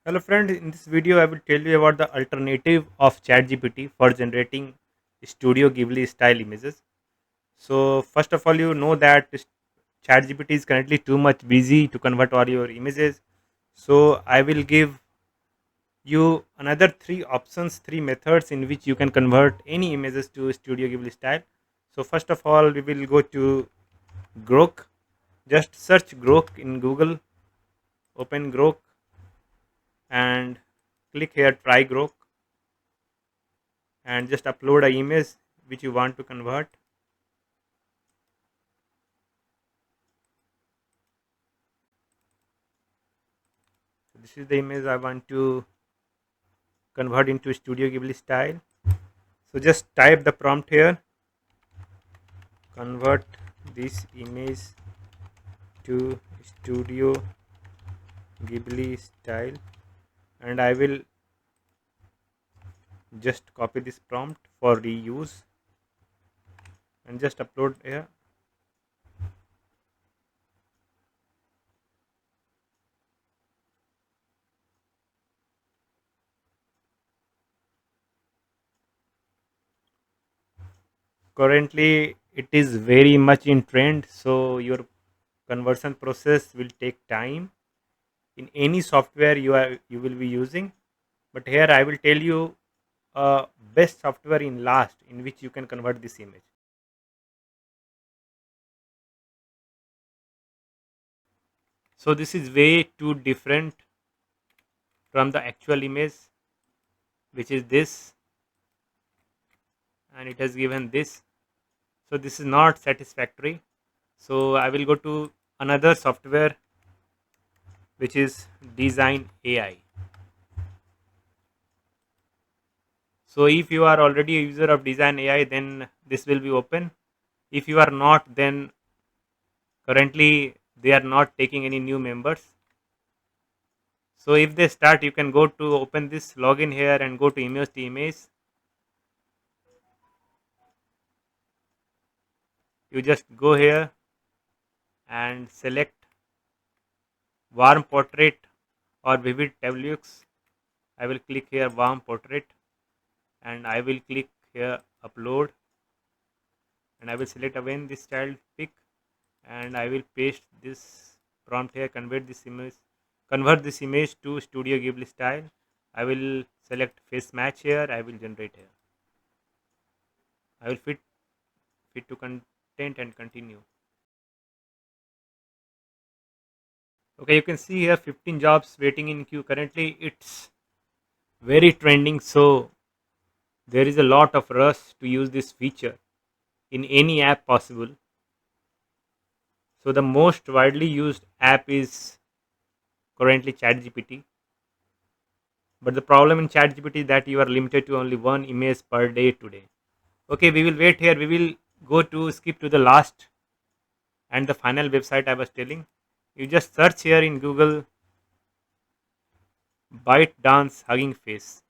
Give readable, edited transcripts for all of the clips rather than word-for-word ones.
Hello friend, in this video I will tell you about the alternative of ChatGPT for generating Studio Ghibli style images. So first of all, you know that ChatGPT is currently too much busy to convert all your images. So I will give you another three options, three methods in which you can convert any images to Studio Ghibli style. So first of all, we will go to Grok. Just search Grok in Google, open Grok and click here try Grok and just upload a image which you want to convert. So this is the image I want to convert into Studio Ghibli style. So just type the prompt here, convert this image to Studio Ghibli style, and I will just copy this prompt for reuse and just upload here. Currently it is very much in trend, so your conversion process will take time in any software you will be using. But here I will tell you best software in last in which you can convert this image. So this is way too different from the actual image, which is this, and it has given this. So this is not satisfactory. So I will go to another software which is Design AI. So if you are already a user of Design AI, then this will be open. If you are not, then currently they are not taking any new members. So if they start, you can go to open this login here and go to image to image. You just go here and select warm portrait or vivid tableaux. I will click here warm portrait and I will click here upload, and I will select again this child pic and I will paste this prompt here, convert this image to Studio Ghibli style. I will select face match here, I will generate here. I will fit to content and continue. Okay, you can see here 15 jobs waiting in queue. Currently it's very trending, so there is a lot of rush to use this feature in any app possible. So the most widely used app is currently ChatGPT. But the problem in ChatGPT is that you are limited to only one image per day today. Okay, we will wait here. We will go to skip to the last and the final website I was telling. You just search here in Google Byte Dance Hugging Face.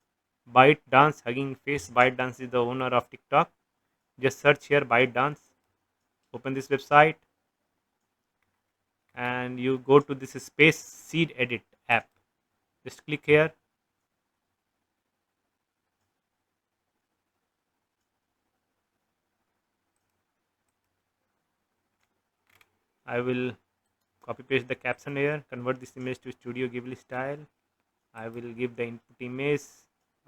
Byte Dance Hugging Face. Byte Dance is the owner of TikTok. Just search here Byte Dance. Open this website and you go to this space seed edit app. Just click here. I will copy paste the caption here. Convert this image to Studio Ghibli style. I will give the input image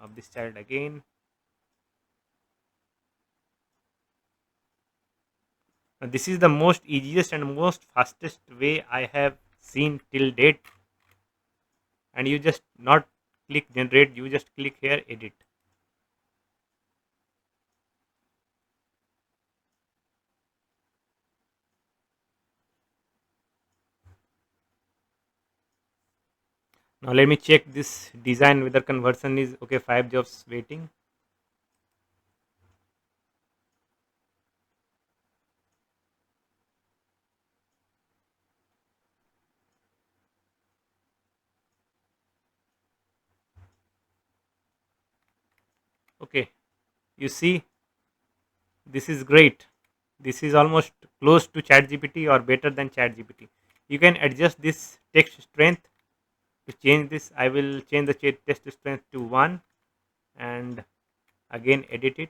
of this child again. Now, this is the most easiest and most fastest way I have seen till date. And you just not click generate, you just click here edit. Now let me check this design whether conversion is okay. 5 jobs waiting. Okay, you see, this is great. This is almost close to ChatGPT or better than ChatGPT. You can adjust this text strength To change this, I will change the test strength to 1 and again edit it.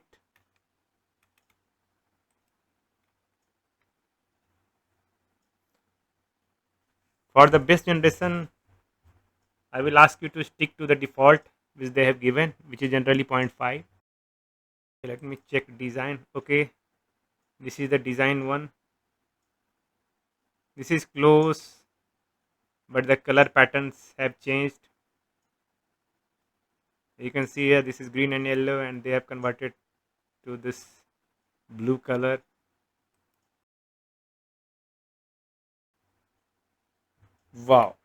For the best generation, I will ask you to stick to the default which they have given, which is generally zero point 0.5. Let me check design. Okay, this is the design one. This is close, but the color patterns have changed. You can see here this is green and yellow, and they have converted to this blue color. Wow,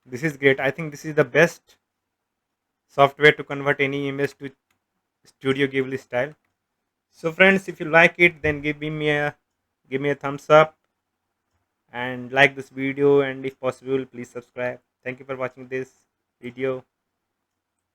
this is great. I think this is the best software to convert any image to Studio Ghibli style. So friends, if you like it, then give me a thumbs up and like this video, and if possible please subscribe. Thank you for watching this video.